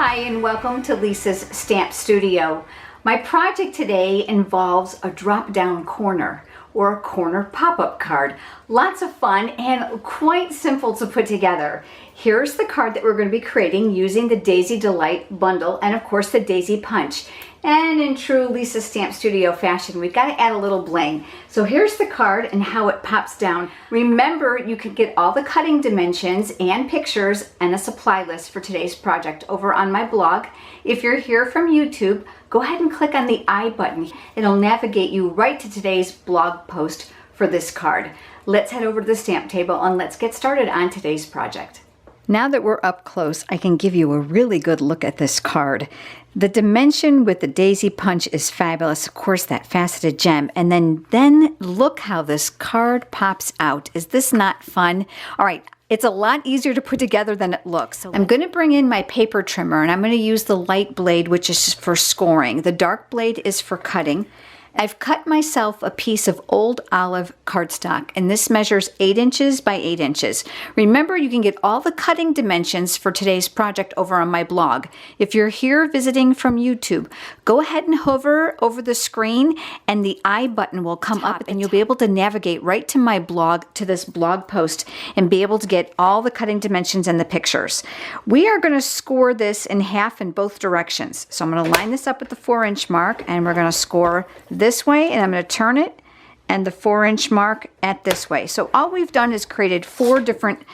Hi and welcome to Lisa's Stamp Studio. My project today involves a drop-down corner or a corner pop-up card. Lots of fun and quite simple to put together. Here's the card that we're going to be creating using the Daisy Delight bundle and of course the Daisy Punch. And in true Lisa Stamp Studio fashion, we've got to add a little bling. So here's the card and how it pops down. Remember, you can get all the cutting dimensions and pictures and a supply list for today's project over on my blog. If you're here from YouTube, go ahead and click on the I button. It'll navigate you right to today's blog post for this card. Let's head over to the stamp table and let's get started on today's project. Now that we're up close, I can give you a really good look at this card. The dimension with the Daisy Punch is fabulous. Of course, that faceted gem. And then look how this card pops out. Is this not fun? All right. It's a lot easier to put together than it looks. So I'm going to bring in my paper trimmer and I'm going to use the light blade, which is for scoring. The dark blade is for cutting. I've cut myself a piece of old olive cardstock, and this measures 8 inches by 8 inches. Remember, you can get all the cutting dimensions for today's project over on my blog. If you're here visiting from YouTube, go ahead and hover over the screen and the I button will come up and you'll be able to navigate right to my blog, to this blog post, and be able to get all the cutting dimensions and the pictures. We are going to score this in half in both directions. So I'm going to line this up at the 4-inch mark and we're going to score this way, and I'm going to turn it and the 4-inch mark at this way. So all we've done is created 4 different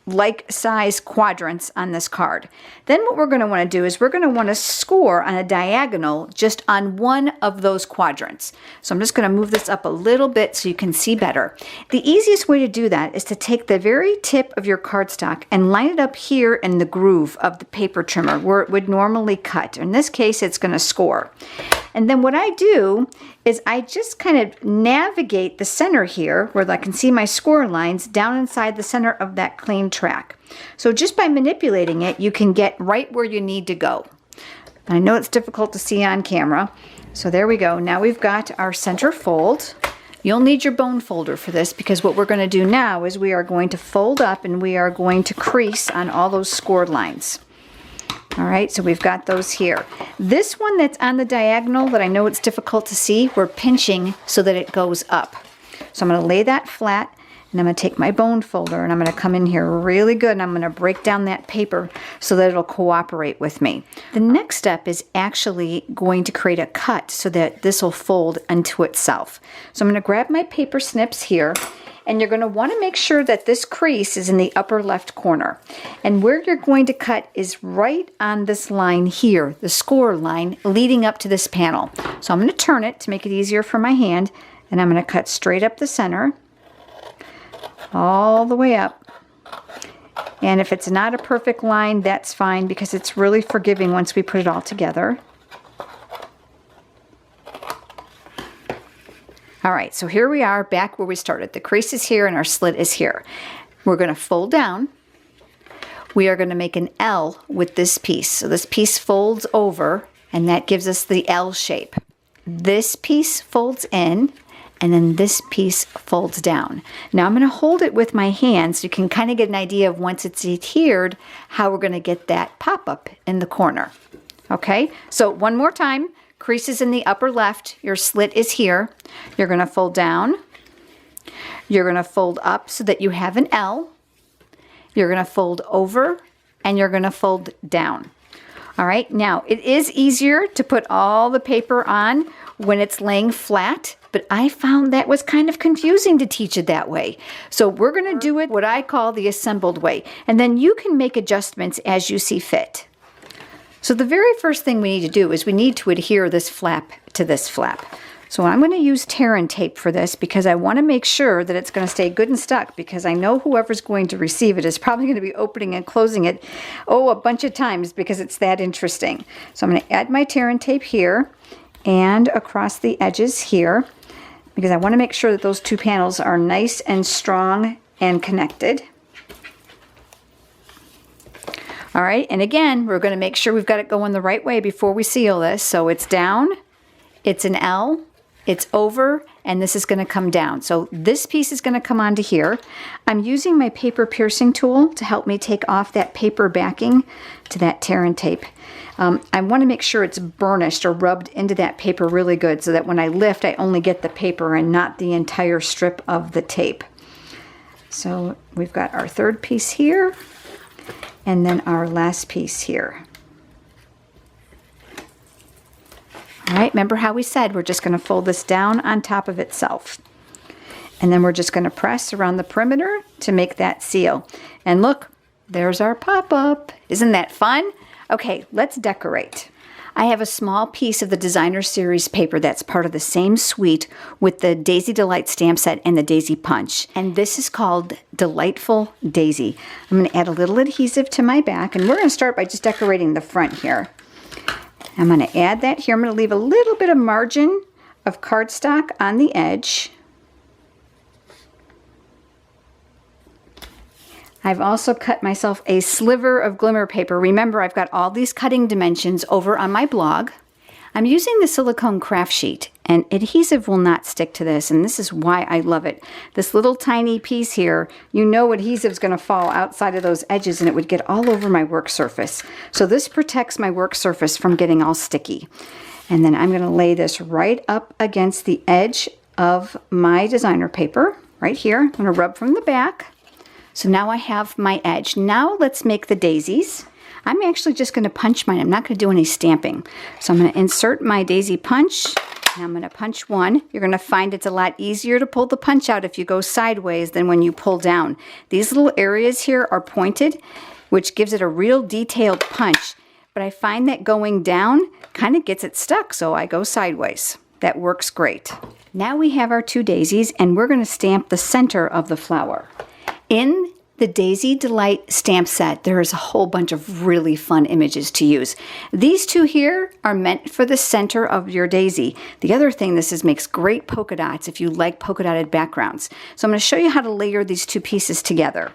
like size quadrants on this card. Then what we're going to want to do is we're going to want to score on a diagonal just on one of those quadrants. So I'm just going to move this up a little bit so you can see better. The easiest way to do that is to take the very tip of your cardstock and line it up here in the groove of the paper trimmer where it would normally cut. In this case, it's going to score. And then what I do is I just kind of navigate the center here where I can see my score lines down inside the center of that clean track. So just by manipulating it, you can get right where you need to go. I know it's difficult to see on camera. So there we go. Now we've got our center fold. You'll need your bone folder for this because what we're going to do now is we are going to fold up and we are going to crease on all those scored lines. All right, so we've got those here. This one that's on the diagonal that I know it's difficult to see, we're pinching so that it goes up. So I'm going to lay that flat and I'm going to take my bone folder and I'm going to come in here really good and I'm going to break down that paper so that it'll cooperate with me. The next step is actually going to create a cut so that this will fold into itself. So I'm going to grab my paper snips here. And you're going to want to make sure that this crease is in the upper left corner. And where you're going to cut is right on this line here, the score line leading up to this panel. So I'm going to turn it to make it easier for my hand. And I'm going to cut straight up the center, all the way up. And if it's not a perfect line, that's fine because it's really forgiving once we put it all together. All right, so here we are back where we started. The crease is here and our slit is here. We're going to fold down. We are going to make an L with this piece. So this piece folds over and that gives us the L shape. This piece folds in and then this piece folds down. Now I'm going to hold it with my hand so you can kind of get an idea of once it's adhered how we're going to get that pop-up in the corner. Okay, so one more time. Crease is in the upper left, your slit is here. You're going to fold down, you're going to fold up so that you have an L, you're going to fold over, and you're going to fold down. All right, now it is easier to put all the paper on when it's laying flat, but I found that was kind of confusing to teach it that way. So we're going to do it what I call the assembled way, and then you can make adjustments as you see fit. So the very first thing we need to do is we need to adhere this flap to this flap. So I'm going to use tear and tape for this because I want to make sure that it's going to stay good and stuck because I know whoever's going to receive it is probably going to be opening and closing it, a bunch of times because it's that interesting. So I'm going to add my tear and tape here and across the edges here because I want to make sure that those two panels are nice and strong and connected. All right, and again, we're going to make sure we've got it going the right way before we seal this. So it's down, it's an L, It's over, and this is going to come down. So this piece is going to come onto here. I'm using my paper piercing tool to help me take off that paper backing to that tear and tape. I want to make sure it's burnished or rubbed into that paper really good so that when I lift, I only get the paper and not the entire strip of the tape. So we've got our third piece here, and then our last piece here. All right, remember how we said we're just going to fold this down on top of itself. And then we're just going to press around the perimeter to make that seal. And look, there's our pop-up. Isn't that fun? Okay, let's decorate. I have a small piece of the Designer Series paper that's part of the same suite with the Daisy Delight stamp set and the Daisy Punch. And this is called Delightful Daisy. I'm going to add a little adhesive to my back, and we're going to start by just decorating the front here. I'm going to add that here. I'm going to leave a little bit of margin of cardstock on the edge. I've also cut myself a sliver of glimmer paper. Remember, I've got all these cutting dimensions over on my blog. I'm using the silicone craft sheet, and adhesive will not stick to this, and this is why I love it. This little tiny piece here, you know adhesive's going to fall outside of those edges and it would get all over my work surface. So this protects my work surface from getting all sticky. And then I'm going to lay this right up against the edge of my designer paper, right here. I'm going to rub from the back. So now I have my edge. Now let's make the daisies. I'm actually just going to punch mine. I'm not going to do any stamping. So I'm going to insert my daisy punch, and I'm going to punch one. You're going to find it's a lot easier to pull the punch out if you go sideways than when you pull down. These little areas here are pointed, which gives it a real detailed punch. But I find that going down kind of gets it stuck, so I go sideways. That works great. Now we have our two daisies, and we're going to stamp the center of the flower. In the Daisy Delight stamp set, there is a whole bunch of really fun images to use. These two here are meant for the center of your daisy. The other thing this is makes great polka dots if you like polka dotted backgrounds. So I'm going to show you how to layer these two pieces together.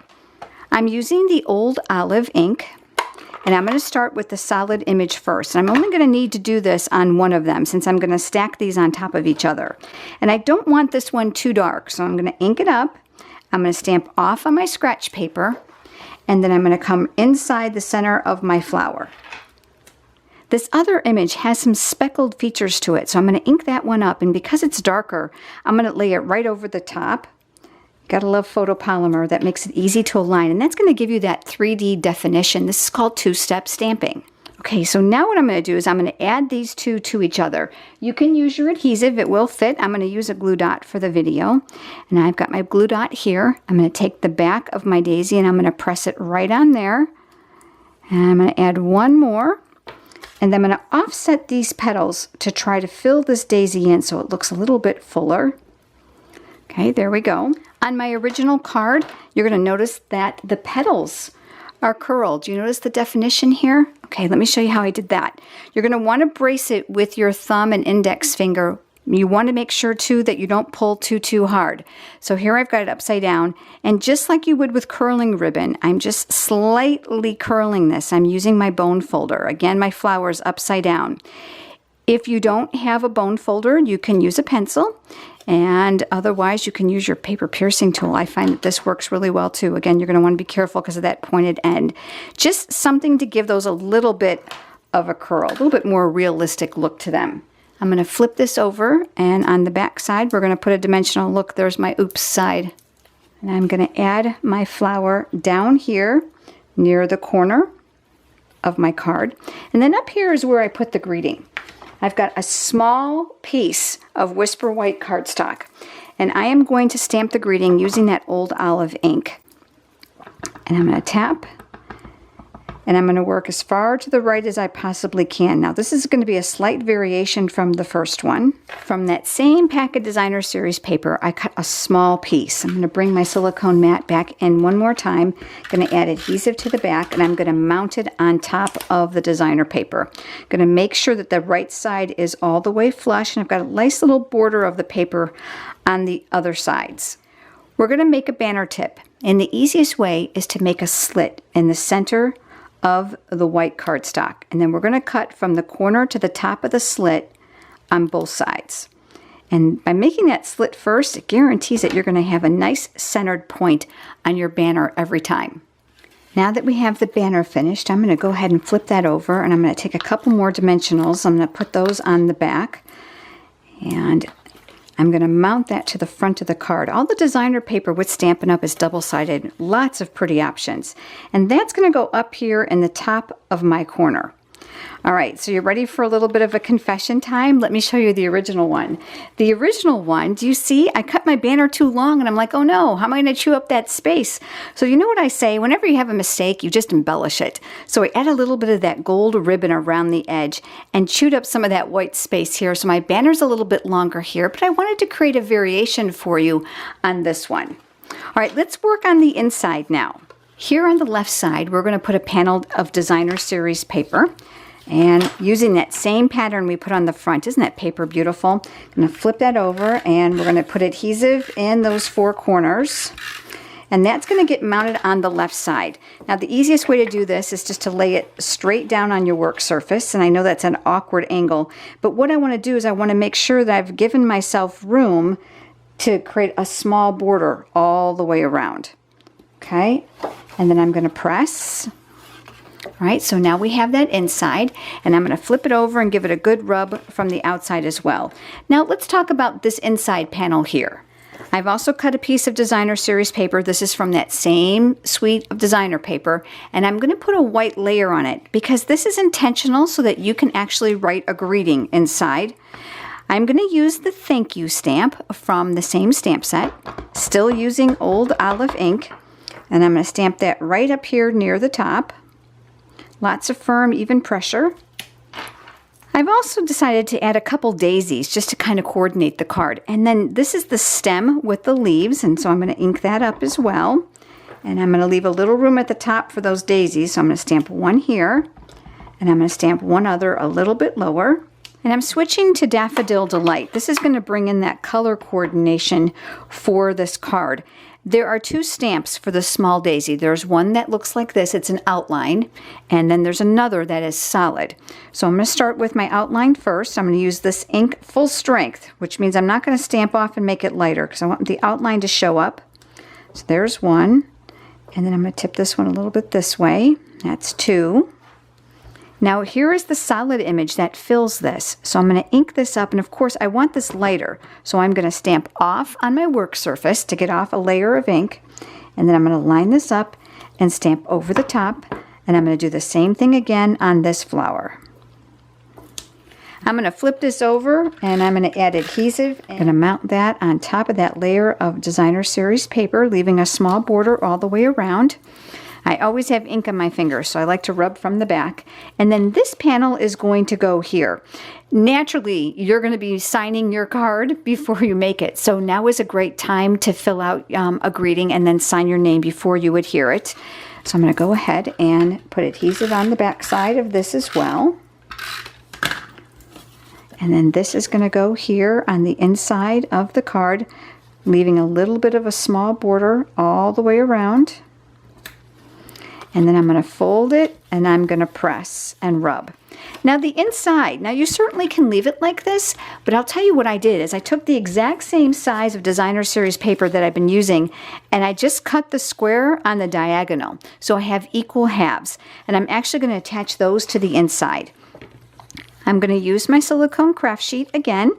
I'm using the old olive ink, and I'm going to start with the solid image first. And I'm only going to need to do this on one of them since I'm going to stack these on top of each other. And I don't want this one too dark, so I'm going to ink it up. I'm going to stamp off on my scratch paper, and then I'm going to come inside the center of my flower. This other image has some speckled features to it, so I'm going to ink that one up, and because it's darker, I'm going to lay it right over the top. Gotta love photopolymer. That makes it easy to align, and that's going to give you that 3D definition. This is called two-step stamping. Okay, so now what I'm going to do is I'm going to add these two to each other. You can use your adhesive, it will fit. I'm going to use a glue dot for the video. And I've got my glue dot here. I'm going to take the back of my daisy and I'm going to press it right on there. And I'm going to add one more. And then I'm going to offset these petals to try to fill this daisy in so it looks a little bit fuller. Okay, there we go. On my original card, you're going to notice that the petals are curled. Do you notice the definition here? Okay, let me show you how I did that. You're going to want to brace it with your thumb and index finger. You want to make sure too that you don't pull too hard. So here I've got it upside down, and just like you would with curling ribbon, I'm just slightly curling this. I'm using my bone folder. Again, my flower is upside down. If you don't have a bone folder, you can use a pencil, and otherwise you can use your paper piercing tool. I find that this works really well too. Again, you're going to want to be careful because of that pointed end. Just something to give those a little bit of a curl, a little bit more realistic look to them. I'm going to flip this over, and on the back side we're going to put a dimensional look. There's my oops side. And I'm going to add my flower down here near the corner of my card. And then up here is where I put the greeting. I've got a small piece of Whisper White cardstock, and I am going to stamp the greeting using that old olive ink. And I'm going to tap, and I'm going to work as far to the right as I possibly can. Now this is going to be a slight variation from the first one. From that same pack of Designer Series paper, I cut a small piece. I'm going to bring my silicone mat back in one more time. I'm going to add adhesive to the back, and I'm going to mount it on top of the designer paper. I'm going to make sure that the right side is all the way flush, and I've got a nice little border of the paper on the other sides. We're going to make a banner tip, and the easiest way is to make a slit in the center of the white cardstock, and then we're going to cut from the corner to the top of the slit on both sides. And by making that slit first, it guarantees that you're going to have a nice centered point on your banner every time. Now that we have the banner finished, I'm going to go ahead and flip that over, and I'm going to take a couple more dimensionals. I'm going to put those on the back, and I'm going to mount that to the front of the card. All the designer paper with Stampin' Up! Is double-sided. Lots of pretty options. And that's going to go up here in the top of my corner. All right, so you're ready for a little bit of a confession time? Let me show you the original one. The original one, do you see? I cut my banner too long, and I'm like, oh no, how am I going to chew up that space? So you know what I say? Whenever you have a mistake, you just embellish it. So I add a little bit of that gold ribbon around the edge and chewed up some of that white space here. So my banner's a little bit longer here, but I wanted to create a variation for you on this one. All right, let's work on the inside now. Here on the left side, we're going to put a panel of designer series paper. And using that same pattern we put on the front. Isn't that paper beautiful? I'm going to flip that over, and we're going to put adhesive in those 4 corners. And that's going to get mounted on the left side. Now the easiest way to do this is just to lay it straight down on your work surface. And I know that's an awkward angle. But what I want to do is I want to make sure that I've given myself room to create a small border all the way around. Okay? And then I'm going to press. All right, so now we have that inside, and I'm going to flip it over and give it a good rub from the outside as well. Now let's talk about this inside panel here. I've also cut a piece of designer series paper. This is from that same suite of designer paper, and I'm going to put a white layer on it because this is intentional so that you can actually write a greeting inside. I'm going to use the thank you stamp from the same stamp set, still using old olive ink, and I'm going to stamp that right up here near the top. Lots of firm, even pressure. I've also decided to add a couple daisies just to kind of coordinate the card. And then this is the stem with the leaves, and so I'm going to ink that up as well. And I'm going to leave a little room at the top for those daisies, so I'm going to stamp one here, and I'm going to stamp one other a little bit lower. And I'm switching to Daffodil Delight. This is going to bring in that color coordination for this card. There are 2 stamps for the small daisy. There's one that looks like this, it's an outline, and then there's another that is solid. So I'm going to start with my outline first. I'm going to use this ink full strength, which means I'm not going to stamp off and make it lighter because I want the outline to show up. So there's one, and then I'm going to tip this one a little bit this way. That's 2. Now here is the solid image that fills this. So I'm going to ink this up, and of course I want this lighter. So I'm going to stamp off on my work surface to get off a layer of ink, and then I'm going to line this up and stamp over the top, and I'm going to do the same thing again on this flower. I'm going to flip this over, and I'm going to add adhesive. I'm going to mount that on top of that layer of designer series paper, leaving a small border all the way around. I always have ink on my fingers, so I like to rub from the back. And then this panel is going to go here. Naturally, you're going to be signing your card before you make it. So now is a great time to fill out a greeting and then sign your name before you adhere it. So I'm going to go ahead and put adhesive on the back side of this as well. And then this is going to go here on the inside of the card, leaving a little bit of a small border all the way around. And then I'm going to fold it, and I'm going to press and rub. Now the inside, now you certainly can leave it like this, but I'll tell you what I did is I took the exact same size of designer series paper that I've been using, and I just cut the square on the diagonal. So I have equal halves, and I'm actually going to attach those to the inside. I'm going to use my silicone craft sheet again.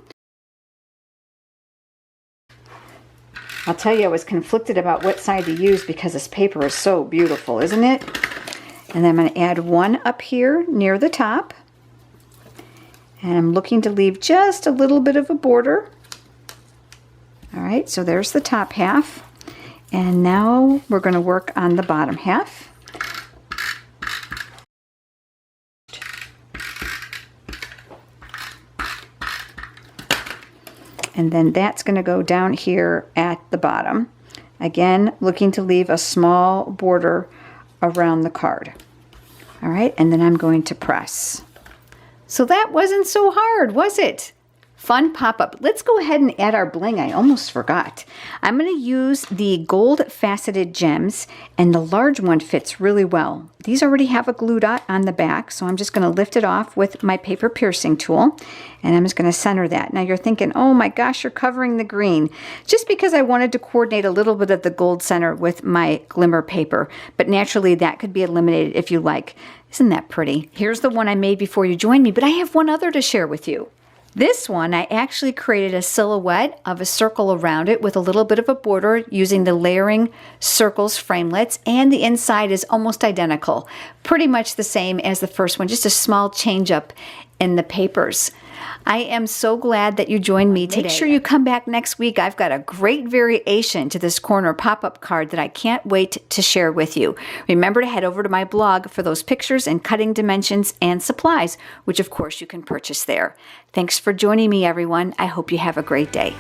I'll tell you, I was conflicted about what side to use because this paper is so beautiful, isn't it? And then I'm going to add one up here near the top. And I'm looking to leave just a little bit of a border. All right, so there's the top half. And now we're going to work on the bottom half. And then that's going to go down here at the bottom. Again, looking to leave a small border around the card. All right, and then I'm going to press. So that wasn't so hard, was it? Fun pop-up. Let's go ahead and add our bling. I almost forgot. I'm going to use the gold faceted gems, and the large one fits really well. These already have a glue dot on the back, so I'm just going to lift it off with my paper piercing tool, and I'm just going to center that. Now you're thinking, oh my gosh, you're covering the green. Just because I wanted to coordinate a little bit of the gold center with my glimmer paper, but naturally that could be eliminated if you like. Isn't that pretty? Here's the one I made before you joined me, but I have one other to share with you. This one, I actually created a silhouette of a circle around it with a little bit of a border using the layering circles framelits, and the inside is almost identical. Pretty much the same as the first one, just a small change up in the papers. I am so glad that you joined me today. Make sure you come back next week. I've got a great variation to this corner pop-up card that I can't wait to share with you. Remember to head over to my blog for those pictures and cutting dimensions and supplies, which of course you can purchase there. Thanks for joining me, everyone. I hope you have a great day.